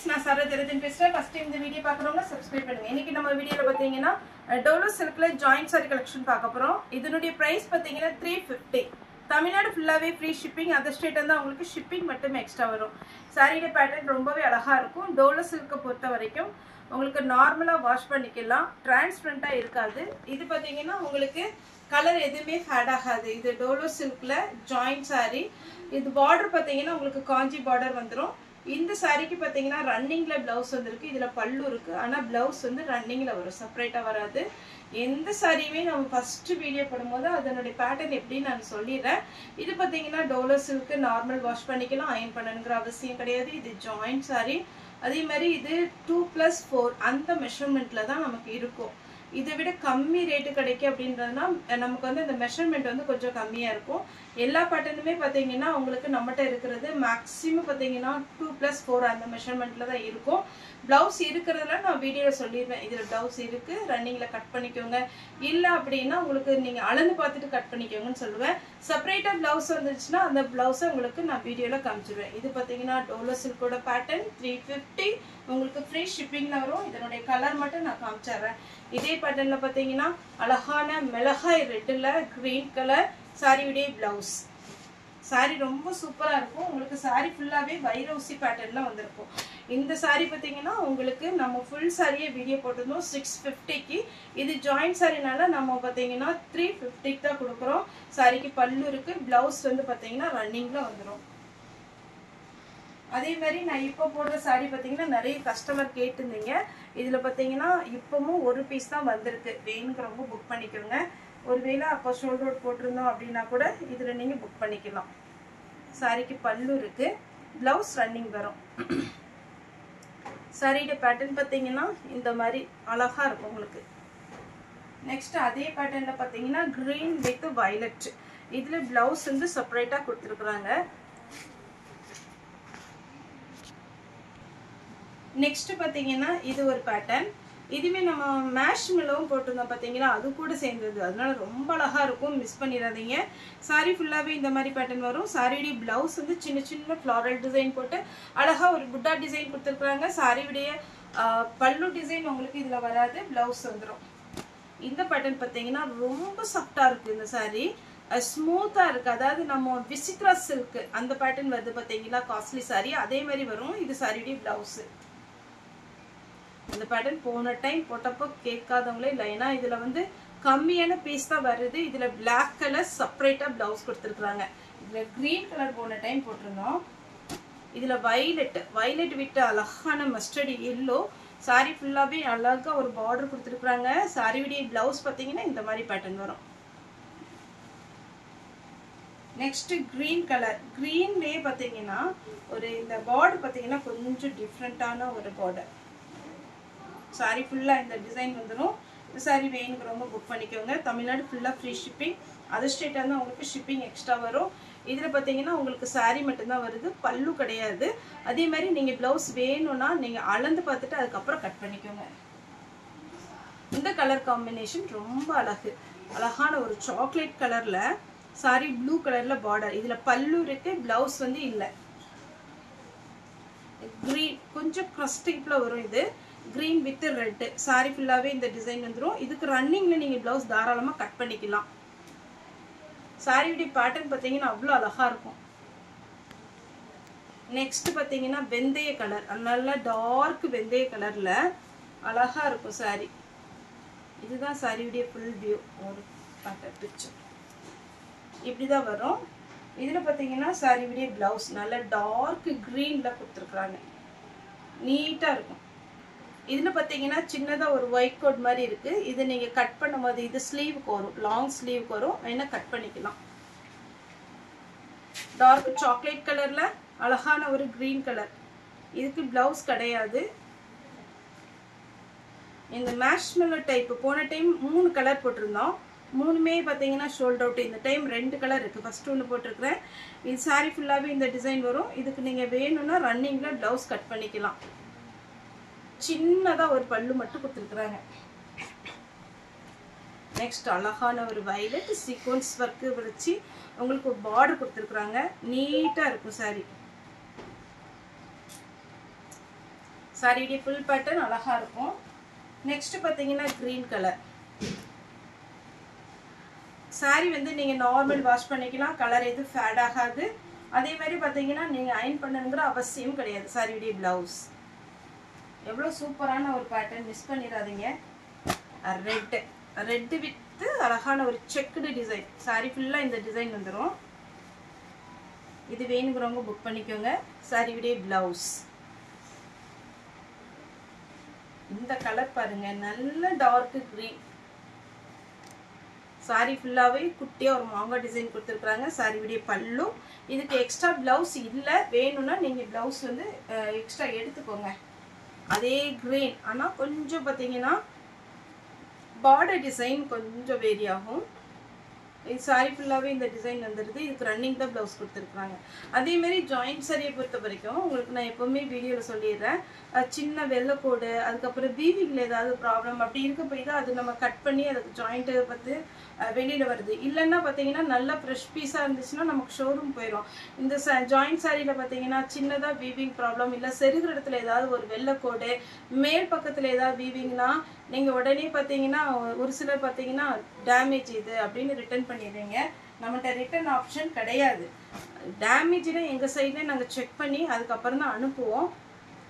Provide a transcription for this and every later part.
நான் சரஜரஜன் பேசுறேன். First time இந்த வீடியோ பார்க்குறவங்க சப்ஸ்கிரைப் பண்ணுங்க. இன்னைக்கு நம்ம வீடியோல பார்த்தீங்கன்னா டோலோ சில்க்ல ஜாயிண்ட் சாரி கலெக்ஷன் பார்க்க போறோம். இதனுடைய பிரைஸ் பார்த்தீங்கன்னா 350. தமிழ்நாடு ஃபுல்லாவே ஃப்ரீ ஷிப்பிங். அதர் ஸ்டேட் வந்து உங்களுக்கு ஷிப்பிங் மட்டும் எக்ஸ்ட்ரா வரும். சாரியோட பேட்டர்ன் ரொம்பவே அழகா இருக்கும். டோலோ சில்க்கை பொறுத்த வரைக்கும் உங்களுக்கு நார்மலா வாஷ் பண்ணிக்கலாம், டிரான்ஸ்பரண்டா இருக்காது. இது பார்த்தீங்கன்னா உங்களுக்கு கலர் எதுவுமே ஃபேட் ஆகாது. இது டோலோ சில்க்ல ஜாயிண்ட் சாரி. இது பார்டர் பார்த்தீங்கன்னா உங்களுக்கு காஞ்சி பார்டர் வந்துடும். இந்த சாரிக்கு பார்த்தீங்கன்னா ரன்னிங்ல பிளவுஸ் வந்துருக்கு. இதுல பல்லு இருக்கு, ஆனா பிளவுஸ் வந்து ரன்னிங்ல வரும், செப்பரேட்டா வராது. எந்த சாரியுமே நம்ம ஃபர்ஸ்ட் வீடியோ போடும்போது அதனுடைய பேட்டர்ன் எப்படின்னு நான் சொல்லிடுறேன். இது பார்த்தீங்கன்னா டோலோ சில்க் நார்மல் வாஷ் பண்ணிக்கலாம், அயன் பண்ணணுங்கிற அவசியம் கிடையாது. இது ஜாயிண்ட் சாரி. அதே மாதிரி இது 2+4 அந்த மெஷர்மெண்ட்ல தான் நமக்கு இருக்கும். இதை விட கம்மி ரேட்டு கிடைக்கும் அப்படின்றதுனா நமக்கு வந்து இந்த மெஷர்மெண்ட் வந்து கொஞ்சம் கம்மியா இருக்கும். எல்லா பேட்டர்னுமே பார்த்தீங்கன்னா உங்களுக்கு நம்மகிட்ட இருக்கிறது மேக்ஸிமம் பார்த்தீங்கன்னா 2+4 அந்த மெஷர்மெண்ட்ல தான் இருக்கும். பிளவுஸ் இருக்கிறதுல நான் வீடியோல சொல்லிடுவேன். இதுல பிளவுஸ் இருக்கு, ரன்னிங்ல கட் பண்ணிக்கோங்க. இல்ல அப்படின்னா உங்களுக்கு நீங்க அளந்து பார்த்துட்டு கட் பண்ணிக்கோங்கன்னு சொல்லுவேன். செப்பரேட்டா பிளவுஸ் வந்துச்சுன்னா அந்த பிளவுஸை உங்களுக்கு நான் வீடியோல காமிச்சிடுவேன். இது பார்த்தீங்கன்னா டோலோ சில்கோட பேட்டர்ன் 350. உங்களுக்கு ஃப்ரீ ஷிப்பிங்ல வரும். இதனுடைய கலர் மட்டும் நான் காமிச்சிடுறேன். இதே பேட்டர்ன்ல பார்த்தீங்கன்னா அழகான மிளகாய் ரெட்ல கிரீன் கலர் சாரியுடைய பிளவுஸ். சாரி ரொம்ப சூப்பரா இருக்கும். உங்களுக்கு சாரி ஃபுல்லாவே வைரவுசி பேட்டர்ன்ல வந்திருக்கும். இந்த சாரி பார்த்தீங்கன்னா உங்களுக்கு நம்ம ஃபுல் சாரியே வீடியோ போட்டிருந்தோம் 650க்கு. இது ஜாயிண்ட் சாரினால நம்ம பார்த்தீங்கன்னா 350க்கு தான் கொடுக்குறோம். சாரிக்கு பல்லு இருக்கு, பிளவுஸ் வந்து பார்த்தீங்கன்னா ரன்னிங்ல வந்துடும். அதே மாதிரி நான் இப்போ போடுற சாரி பார்த்தீங்கன்னா நிறைய கஸ்டமர் கேட்டிருந்தீங்க. இதில் பார்த்தீங்கன்னா இப்போவும் ஒரு பீஸ் தான் வந்திருக்கு. வேணுங்கிறவங்க புக் பண்ணிக்கோங்க. ஒருவேளை அப்போ ஷோல்டர் அவுட் போட்டிருந்தோம் அப்படின்னா கூட இதில் நீங்கள் புக் பண்ணிக்கலாம். சாரிக்கு பல்லு இருக்கு, பிளவுஸ் ரன்னிங் வரும். சாரியோட பேட்டர்ன் பார்த்தீங்கன்னா இந்த மாதிரி அழகா இருக்கும் உங்களுக்கு. நெக்ஸ்ட் அதே பேட்டர்ன்ல பார்த்தீங்கன்னா கிரீன் வித் வயலட். இதில் பிளவுஸ் வந்து செப்பரேட்டாக கொடுத்துருக்குறாங்க. நெக்ஸ்ட் பார்த்தீங்கன்னா இது ஒரு பேட்டர்ன். இதுவே நம்ம மேஷ் மில்லவும் போட்டிருந்தோம் பார்த்தீங்கன்னா, அது கூட சேர்ந்தது. அதனால ரொம்ப அழகா இருக்கும், மிஸ் பண்ணிடாதீங்க. சாரி ஃபுல்லாவே இந்த மாதிரி பேட்டர்ன் வரும். சாரியுடைய பிளவுஸ் வந்து சின்ன சின்ன ஃப்ளாரல் டிசைன் போட்டு அழகா ஒரு புட்டா டிசைன் கொடுத்துருக்குறாங்க. சாரியுடைய பல்லு டிசைன் உங்களுக்கு இதுல வராது, பிளவுஸ் வந்துடும். இந்த பேட்டர்ன் பார்த்தீங்கன்னா ரொம்ப சாஃப்டா இருக்கு. இந்த சாரி ஸ்மூத்தா இருக்கு. அதாவது நம்ம விசித்ரா சில்க் அந்த பேட்டர்ன் வருது பார்த்தீங்களா, காஸ்ட்லி சாரி அதே மாதிரி வரும். இது சாரியுடைய பிளவுஸ். இந்த பேட்டர்ன் போன டைம் போட்டப்போ கேட்காதவங்களே இல்லை, ஏன்னா இதுல வந்து கம்மியான பீஸ் தான் வருது. இதுல பிளாக் கலர் செப்பரேட்டா பிளவுஸ் கொடுத்துருக்காங்க. இதுல கிரீன் கலர் போன டைம் போட்டிருந்தோம். இதுல வயலட் விட்டு அழகான மஸ்டர்ட் எல்லோ. சாரி ஃபுல்லாவே அழகா ஒரு பார்டர் கொடுத்துருக்காங்க. சாரியுடைய பிளவுஸ் பார்த்தீங்கன்னா இந்த மாதிரி பேட்டர்ன் வரும். Next green colour. கிரீன்லேயே பார்த்தீங்கன்னா ஒரு இந்த பார்டர் பார்த்தீங்கன்னா கொஞ்சம் டிஃப்ரெண்டான ஒரு பார்டர். சாரி ஃபுல்லா இந்த டிசைன் வந்துடும். இந்த சாரி வேணுங்கிறவங்க புக் பண்ணிக்கோங்க. தமிழ்நாடு ஃபுல்லா ஃப்ரீ ஷிப்பிங். அதர் ஸ்டேட்டாக இருந்தால் உங்களுக்கு ஷிப்பிங் எக்ஸ்ட்ரா வரும். இதில் பார்த்தீங்கன்னா உங்களுக்கு சாரி மட்டும்தான் வருது, பல்லு கிடையாது. அதே மாதிரி நீங்கள் ப்ளவுஸ் வேணும்னா நீங்கள் அளந்து பார்த்துட்டு அதுக்கப்புறம் கட் பண்ணிக்கோங்க. இந்த கலர் காம்பினேஷன் ரொம்ப அழகு. அழகான ஒரு சாக்லேட் கலர்ல சாரி ப்ளூ கலர்ல பார்டர். இதில் பல்லு இருக்கு, ப்ளவுஸ் வந்து இல்லை. கிரீன் கொஞ்சம் க்ரஸ்டிப்ல வரும். இது கிரீன் வித் ரெட். சாரி ஃபுல்லாவே இந்த டிசைன் வந்துடும். இதுக்கு ரன்னிங்ல நீங்க பிளவுஸ் தாராளமா கட் பண்ணிக்கலாம். சாரியுடைய பேட்டர்ன் பார்த்தீங்கன்னா அவ்வளோ அழகா இருக்கும். நெக்ஸ்ட் பார்த்தீங்கன்னா வெந்தய கலர், நல்ல டார்க் வெந்தய கலர்ல அழகா இருக்கும் சாரி. இதுதான் சாரியுடைய ஃபுல் வியூ. ஒரு பேட்டர்ன் பிக்சர் இப்படிதான் வரும். இதுல பார்த்தீங்கன்னா சாரியுடைய பிளவுஸ் நல்ல டார்க் கிரீன்ல கொடுத்துருக்குறாங்க, நீட்டா இருக்கும். இதுல பார்த்தீங்கன்னா சின்னதா ஒரு ஒயிட் கோட் மாதிரி இருக்கு. இது நீங்க கட் பண்ணும்போது இது ஸ்லீவுக்கு வரும், லாங் ஸ்லீவுக்கு வரும், வேணா கட் பண்ணிக்கலாம். டார்க் சாக்லேட் கலர்ல அழகான ஒரு கிரீன் கலர். இதுக்கு பிளவுஸ் கிடையாது. இந்த மேஷ்மெல்லோ டைப் போன டைம் 3 கலர் போட்டிருந்தோம். 3மே பார்த்தீங்கன்னா ஷோல்டர் அவுட். இந்த டைம் 2 கலர் இருக்கு. ஃபர்ஸ்ட் ஒன்று போட்டிருக்கிறேன். இது சாரி ஃபுல்லாவே இந்த டிசைன் வரும். இதுக்கு நீங்க வேணும்னா ரன்னிங்ல பிளவுஸ் கட் பண்ணிக்கலாம். சின்னதா ஒரு பல்லு மட்டும் கொடுத்துருக்குறாங்க. நெக்ஸ்ட் அழகான ஒரு வயலட் சீக்வன்ஸ் ஒர்க் வச்சு உங்களுக்கு ஒரு பார்டர் கொடுத்துருக்குறாங்க. நீட்டா இருக்கும் சாரி. சாரியுடைய ஃபுல் பேட்டர்ன் அழகா இருக்கும். நெக்ஸ்ட் பார்த்தீங்கன்னா கிரீன் கலர். சாரி வந்து நீங்க நார்மல் வாஷ் பண்ணிக்கலாம், கலர் எதுவும் ஃபேட் ஆகாது. அதே மாதிரி பார்த்தீங்கன்னா நீங்க அயன் பண்ணணுங்கிற அவசியம் கிடையாது. சாரியுடைய பிளவுஸ் எவ்வளோ சூப்பரான ஒரு பேட்டர்ன், மிஸ் பண்ணிடாதீங்க. ரெட் வித் அழகான ஒரு செக்குடு டிசைன். சாரி ஃபுல்லாக இந்த டிசைன் வந்துடும். இது வேணுங்கிறவங்க புக் பண்ணிக்கோங்க. சாரியுடைய பிளவுஸ் இந்த கலர் பாருங்க, நல்ல டார்க் கிரீன். சாரி ஃபுல்லாகவே குட்டியாக ஒரு மாங்காய் டிசைன் கொடுத்துருக்குறாங்க. சாரியுடைய பல்லு. இதுக்கு எக்ஸ்ட்ரா பிளவுஸ் இல்லை, வேணும்னா நீங்கள் பிளவுஸ் வந்து எக்ஸ்ட்ரா எடுத்துக்கோங்க. அதே கிரீன், ஆனால் கொஞ்சம் பார்த்தீங்கன்னா பார்டர் டிசைன் கொஞ்சம் வேரி ஆகும். இது சாரி ஃபுல்லாகவே இந்த டிசைன் வந்துடுது. இதுக்கு ரன்னிங் தான் ப்ளவுஸ் கொடுத்துருக்குறாங்க. அதேமாரி ஜாயிண்ட் சாரியை பொறுத்த வரைக்கும் உங்களுக்கு நான் எப்போவுமே வீடியோவில் சொல்லிடுறேன், சின்ன வெள்ளைக்கோடு, அதுக்கப்புறம் வீவிங்கில் ஏதாவது ப்ராப்ளம் அப்படி இருக்க போய் தான் அது நம்ம கட் பண்ணி அதுக்கு ஜாயிண்ட்டு வந்து வெளியில் வருது. இல்லைன்னா பார்த்தீங்கன்னா நல்லா ஃப்ரெஷ் பீஸாக இருந்துச்சுன்னா நமக்கு ஷோரூம் போயிடும். இந்த ஜாயிண்ட் சாரியில் பார்த்தீங்கன்னா சின்னதாக வீவிங் ப்ராப்ளம், இல்லை செருகிற இடத்துல ஏதாவது ஒரு வெள்ளைக்கோடு, மேல் பக்கத்தில் ஏதாவது வீவிங்னா நீங்கள் உடனே பார்த்தீங்கன்னா ஒரு சிலர் பார்த்தீங்கன்னா டேமேஜ் இது அப்படின்னு ரிட்டர்ன் பண்ணிடுறீங்க. நம்மகிட்ட ரிட்டர்ன் ஆப்ஷன் கிடையாது. டேமேஜ்னா எங்கள் சைட்லேயே நாங்கள் செக் பண்ணி அதுக்கப்புறம் தான் அனுப்புவோம்.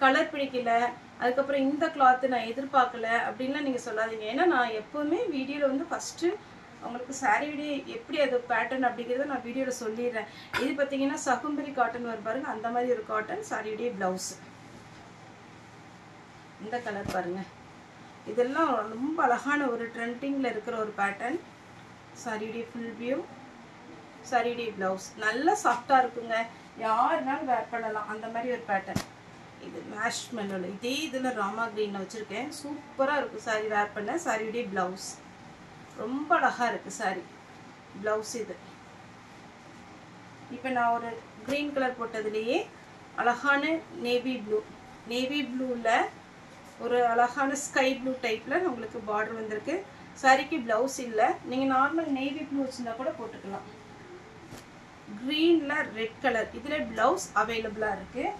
கலர் பிடிக்கல, அதுக்கப்புறம் இந்த கிளாத்து நான் எதிர்பார்க்கல அப்படின்லாம் நீங்கள் சொல்லாதீங்க. ஏன்னா நான் எப்போவுமே வீடியோவில் வந்து ஃபஸ்ட்டு உங்களுக்கு சாரியுடைய எப்படி அது பேட்டர்ன் அப்படிங்கிறத நான் வீடியோவில் சொல்லிடுறேன். இது பார்த்தீங்கன்னா சகும்பரி காட்டன் வரும் பாருங்க, அந்த மாதிரி ஒரு காட்டன். சாரியுடைய பிளவுஸ் இந்த கலர் பாருங்க. இதெல்லாம் ரொம்ப அழகான ஒரு ட்ரெண்டிங்கில் இருக்கிற ஒரு பேட்டர்ன். சாரியுடைய ஃபுல் வியூ, சாரியுடைய பிளவுஸ் நல்லா சாஃப்டாக இருக்குங்க, யாருனாலும் வேர் பண்ணலாம் அந்த மாதிரி ஒரு பேட்டர்ன். இது மேஷ் மெல்லோல இதே இதில் ராமா க்ரீனில் வச்சுருக்கேன். சூப்பராக இருக்கும் சாரி வேர் பண்ண. சாரியுடைய பிளவுஸ் ரொம்ப அழகாக இருக்குது. சாரி பிளவுஸ் இது. இப்போ நான் ஒரு க்ரீன் கலர் போட்டதுலேயே அழகான நேவி ப்ளூ, நேவி ப்ளூவில் ஒரு அழகான ஸ்கை ப்ளூ டைப்பில் உங்களுக்கு பார்டர் வந்திருக்கு. சாரிக்கு ப்ளவுஸ் இல்லை, நீங்கள் நார்மல் நேவி ப்ளூ வச்சுருந்தா கூட போட்டுக்கலாம். க்ரீனில் ரெட் கலர், இதில் ப்ளவுஸ் அவைலபிளாக இருக்குது.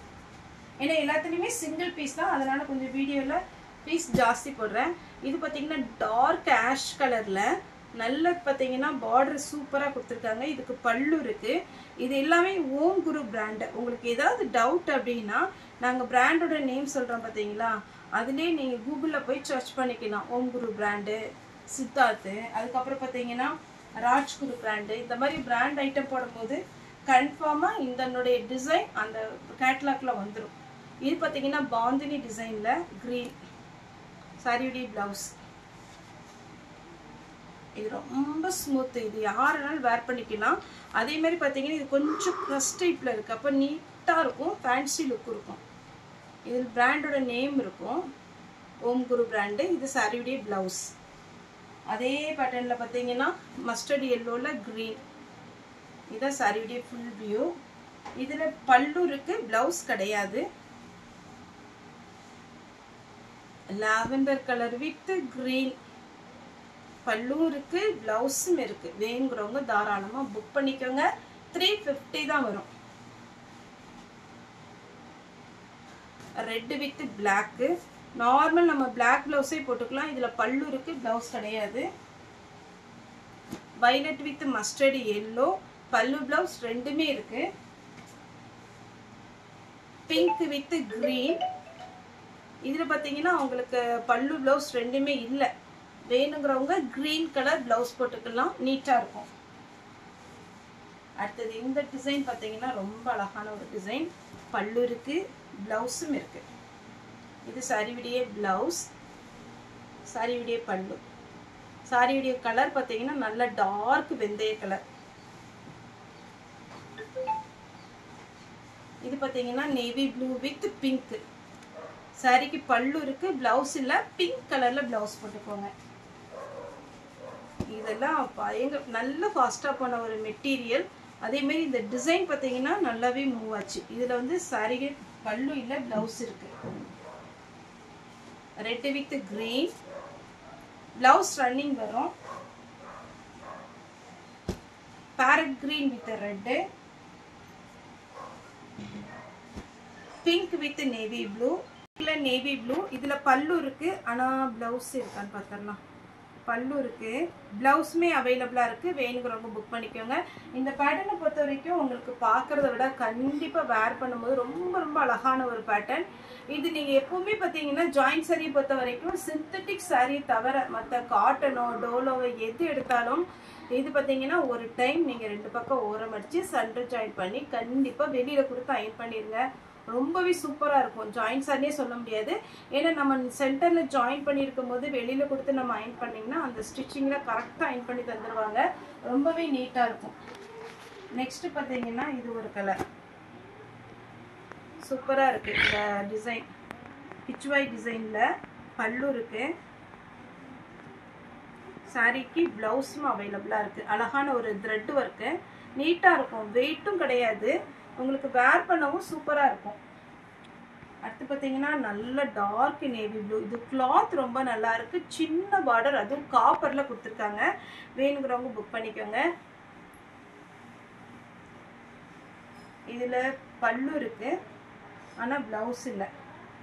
ஏன்னா எல்லாத்துலேயுமே சிங்கிள் பீஸ் தான், அதனால் கொஞ்சம் வீடியோவில் பீஸ் ஜாஸ்தி போடுறேன். இது பார்த்தீங்கன்னா டார்க் ஆஷ் கலரில் நல்ல பார்த்தீங்கன்னா பார்டர் சூப்பராக கொடுத்துருக்காங்க. இதுக்கு பல்லு இருக்குது. இது எல்லாமே ஓம் குரு பிராண்டு. உங்களுக்கு ஏதாவது டவுட் அப்படின்னா நாங்கள் பிராண்டோட நேம் சொல்கிறோம் பார்த்தீங்களா, அதுலேயே நீங்கள் கூகுளில் போய் சர்ச் பண்ணிக்கலாம். ஓம் குரு பிராண்டு, சித்தார்த்து, அதுக்கப்புறம் பார்த்தீங்கன்னா ராஜ்குரு பிராண்டு, இந்த மாதிரி பிராண்ட் ஐட்டம் போடும்போது கன்ஃபார்மாக இதனுடைய டிசைன் அந்த கேட்லாக்ல வந்துடும். இது பார்த்தீங்கன்னா பாந்தினி டிசைனில் க்ரீன். சாரியுடைய பிளவுஸ் இது ரொம்ப ஸ்மூத்து, இது யாருனாலும் வேர் பண்ணிக்கலாம். அதே மாதிரி பார்த்தீங்கன்னா இது கொஞ்சம் க்ரஷ் டைப்பில் இருக்குது, அப்போ நீட்டாக இருக்கும், ஃபேன்சி லுக் இருக்கும். இதில் பிராண்டோட நேம் இருக்கும், ஓம் குரு பிராண்டு. இது சாரியுடைய பிளவுஸ். அதே பேட்டர்னில் பார்த்தீங்கன்னா மஸ்டர்ட் எல்லோவில் க்ரீன். இதுதான் சாரியுடைய ஃபுல் வியூ. இதில் பல்லு இருக்குது, ப்ளவுஸ் கிடையாது. லாவெண்டர் கலர் வித் க்ரீன், பல்லு இருக்குது, ப்ளவுஸும் இருக்குது. வேணுங்கிறவங்க தாராளமாக புக் பண்ணிக்கோங்க. 350 தான் வரும். ரெட் வித் பிளாக்கு, நார்மல் நம்ம பிளாக் ப்ளவுஸே போட்டுக்கலாம். இதில் பல்லு இருக்குது, ப்ளவுஸ் கிடையாது. வைலட் வித் மஸ்டர்ட் எல்லோ, பல்லு ப்ளவுஸ் ரெண்டுமே இருக்குது. பிங்க் வித் க்ரீன், இதில் பார்த்தீங்கன்னா உங்களுக்கு பல்லு ப்ளவுஸ் ரெண்டுமே இல்லை. வேணுங்கிறவங்க க்ரீன் கலர் ப்ளவுஸ் போட்டுக்கலாம், நீட்டாக இருக்கும். அடுத்தது இந்த டிசைன் பார்த்தீங்கன்னா ரொம்ப அழகான ஒரு டிசைன். பல்லு இருக்குது, ப்ளவுஸும் இருக்குது. இது சாரியுடைய ப்ளவுஸ், சாரியுடைய பல்லு. சாரியுடைய கலர் பார்த்தீங்கன்னா நல்ல டார்க் வெந்தய கலர். இது பார்த்தீங்கன்னா நேவி ப்ளூ வித் பிங்க். சாரிக்கு பல்லு இருக்கு, பிளவுஸ் இல்லை, பிங்க் கலர்ல பிளவுஸ் போட்டுக்கோங்க. இதெல்லாம் நல்ல ஃபாஸ்டா போன ஒரு மெட்டீரியல். அதே மாதிரி இந்த டிசைன் பார்த்தீங்கன்னா நல்லாவே மூவ் ஆச்சு. இதுல வந்து சாரிக்கு பல்லு இல்லை, பிளவுஸ் இருக்கு. Red with green, blouse running வரும். Parrot green with red, pink with navy blue, navy blue. இதில் பல்லு இருக்குது, ஆனால் ப்ளவுஸ் இருக்கான்னு பார்த்துடலாம். பல்லு இருக்குது, ப்ளவுஸுமே அவைலபிளாக இருக்குது. வேணுங்கிறவங்க புக் பண்ணிக்கோங்க. இந்த பேட்டர்னை பொறுத்த வரைக்கும் உங்களுக்கு பார்க்குறத விட கண்டிப்பாக வேர் பண்ணும்போது ரொம்ப ரொம்ப அழகான ஒரு பேட்டர்ன். இது நீங்கள் எப்போவுமே பார்த்தீங்கன்னா ஜாயிண்ட் சாரீ பொறுத்த வரைக்கும் சிந்தட்டிக் சாரீ தவிர மற்ற காட்டனோ டோலோவோ எது எடுத்தாலும் இது பார்த்தீங்கன்னா ஒரு டைம் நீங்கள் 2 பக்கம் ஓரம் அடித்து சென்டர் ஜாயின் பண்ணி கண்டிப்பாக வெளியில் கொடுத்து அயன் பண்ணிடுங்க. ரொம்பவே சூப்பராக இருக்கும். ஜாயின் சாரியே சொல்ல முடியாது, ஏன்னா நம்ம சென்டரில் ஜாயின் பண்ணியிருக்கும் போது வெளியில் கொடுத்து நம்ம அயன் பண்ணிங்கன்னா அந்த ஸ்டிச்சிங்கில் கரெக்டாக அயன் பண்ணி தந்துடுவாங்க. ரொம்பவே நீட்டாக இருக்கும். நெக்ஸ்ட்டு பார்த்தீங்கன்னா இது ஒரு கலர் சூப்பராக இருக்குது. இந்த டிசைன் பிச்வாய் டிசைனில் பல்லு இருக்குது. சாரிக்கு ப்ளவுஸும் அவைலபிளாக இருக்குது. அழகான ஒரு த்ரெட் ஒர்க்கு, நீட்டாக இருக்கும். வெயிட்டும் கிடையாது, உங்களுக்கு வேர் பண்ணவும் சூப்பராக இருக்கும். அடுத்து பார்த்தீங்கன்னா நல்ல டார்க் நேவி ப்ளூ. இது கிளாத் ரொம்ப நல்லா இருக்கு. சின்ன பார்டர், அதுவும் காப்பரில் கொடுத்துருக்காங்க. வேணுங்கிறவங்க புக் பண்ணிக்கோங்க. இதில் பல்லு இருக்கு, ஆனால் ப்ளவுஸ் இல்லை.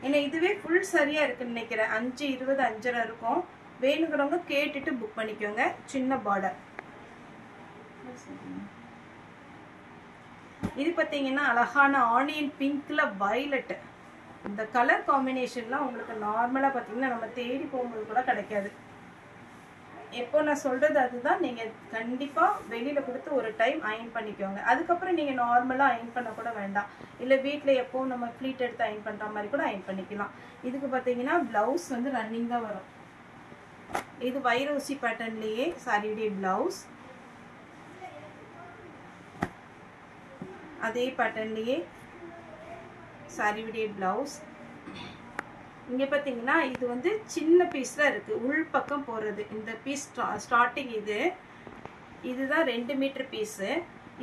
ஏன்னா இதுவே ஃபுல் சரியாக இருக்குன்னு நினைக்கிறேன். 5:20 5:30 இருக்கும். வேணுங்கிறவங்க கேட்டுட்டு புக் பண்ணிக்கோங்க. சின்ன பார்டர். இது பார்த்தீங்கன்னா அழகான ஆனியன் பிங்க்ல வயலட். இந்த கலர் காம்பினேஷன்லாம் உங்களுக்கு நார்மலாக பார்த்தீங்கன்னா நம்ம தேடி போகும்போது கூட கிடைக்காது. எப்போ நான் சொல்கிறது அதுதான், நீங்கள் கண்டிப்பாக வெளியில் கொடுத்து ஒரு டைம் அயன் பண்ணிக்கோங்க. அதுக்கப்புறம் நீங்கள் நார்மலாக அயன் பண்ண கூட வேண்டாம். இல்லை வீட்டில் எப்போ நம்ம ஃப்ளீட் எடுத்து அயன் பண்ணுற மாதிரி கூட அயன் பண்ணிக்கலாம். இதுக்கு பார்த்தீங்கன்னா ப்ளவுஸ் வந்து ரன்னிங் தான் வரும். இது வைரோசி பேட்டர்ன்லேயே சாரியுடைய ப்ளவுஸ். அதே பேட்டர்ன்லேயே சாரியுடைய ப்ளவுஸ். இங்கே பார்த்தீங்கன்னா இது வந்து சின்ன பீஸில் இருக்குது, உள் பக்கம் போகிறது. இந்த பீஸ் ஸ்டார்டிங் இதுதான் 2 மீட்டர் பீஸு.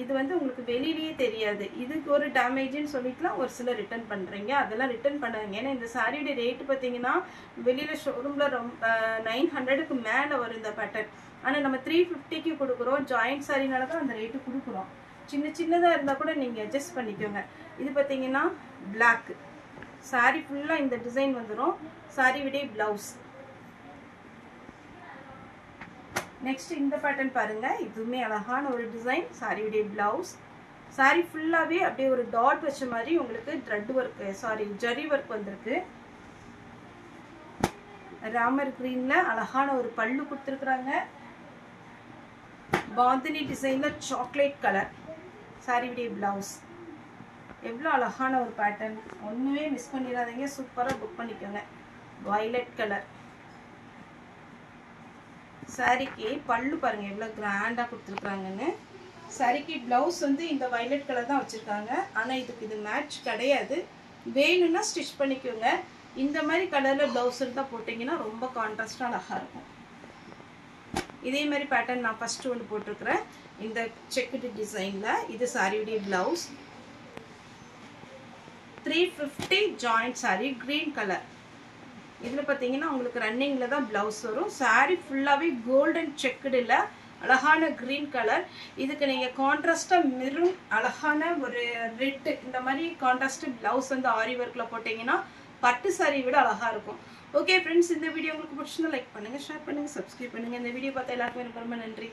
இது வந்து உங்களுக்கு வெளியிலேயே தெரியாது. இதுக்கு ஒரு டேமேஜ்னு சொல்லிக்கலாம். ஒரு சில ரிட்டர்ன் பண்ணுறீங்க, அதெல்லாம் ரிட்டர்ன் பண்ணாதீங்க. ஏன்னா இந்த சாரியுடைய ரேட்டு பார்த்தீங்கன்னா வெளியில் ஷோரூமில் ரொம்ப 900க்கு மேலே வரும் இந்த பேட்டர்ன். ஆனால் நம்ம 350க்கு கொடுக்குறோம். ஜாயிண்ட் சாரினால தான் அந்த ரேட்டு கொடுக்குறோம். சின்ன சின்னதாக இருந்தால் கூட நீங்கள் அட்ஜஸ்ட் பண்ணிக்கோங்க. இது பார்த்தீங்கன்னா பிளாக் சாரி ஃபுல்லாக இந்த டிசைன் வந்துடும். சாரியுடைய ப்ளவுஸ். நெக்ஸ்ட் இந்த பேட்டர்ன் பாருங்க, இதுவுமே அழகான ஒரு டிசைன். சாரியுடைய ப்ளவுஸ். சாரி ஃபுல்லாகவே அப்படியே ஒரு டாட் வச்ச மாதிரி உங்களுக்கு த்ரெட் ஒர்க், ஜரி ஒர்க் வந்திருக்கு. ராமர் கிரீன்ல அழகான ஒரு பல்லு கொடுத்துருக்குறாங்க. பாந்தினி டிசைன்ல சாக்லேட் கலர் சாரியுடைய ப்ளவுஸ். எவ்வளோ அழகான ஒரு பேட்டர்ன், ஒன்றுமே மிஸ் பண்ணிடாதீங்க. சூப்பராக புக் பண்ணிக்கோங்க. வயலட் கலர் சாரிக்கு பல்லு பாருங்க எவ்வளோ கிராண்டாக கொடுத்துருக்குறாங்கன்னு. சாரிக்கு ப்ளவுஸ் வந்து இந்த வயலட் கலர் தான் வச்சுருக்காங்க, ஆனால் இதுக்கு இது மேட்ச் கிடையாது. வேணும்னா ஸ்டிச் பண்ணிக்கோங்க. இந்த மாதிரி கலரில் ப்ளவுஸ் இருந்தால் போட்டிங்கன்னா ரொம்ப கான்ட்ராஸ்டாக அழகாக இருக்கும். இதே மாதிரி பேட்டர்ன் நான் ஃபஸ்ட்டு ஒன்று போட்டிருக்கிறேன் இந்த செக்குடு டிசைனில். இது சாரியுடைய blouse. 350 joint sorry, green colour. இதில் பார்த்தீங்கன்னா உங்களுக்கு ரன்னிங்கில் தான் ப்ளவுஸ் வரும். சாரி ஃபுல்லாகவே கோல்டன் செக்குடில் அழகான க்ரீன் கலர். இதுக்கு நீங்கள் கான்ட்ராஸ்டாக மெரூன், அழகான ஒரு ரெட்டு, இந்த மாதிரி கான்ட்ராஸ்ட்டு ப்ளவுஸ் வந்து ஆரி ஒர்க்கில் போட்டிங்கன்னா பட்டு சாரி விட அழகாக இருக்கும். ஓகே ஃப்ரெண்ட்ஸ், இந்த வீடியோ உங்களுக்கு பிடிச்சிருந்தா லைக் பண்ணுங்கள், ஷேர் பண்ணுங்கள், சப்ஸ்கிரைப் பண்ணுங்கள். இந்த வீடியோ பார்த்தா எல்லாருக்குமே ரொம்ப ரொம்ப நன்றி.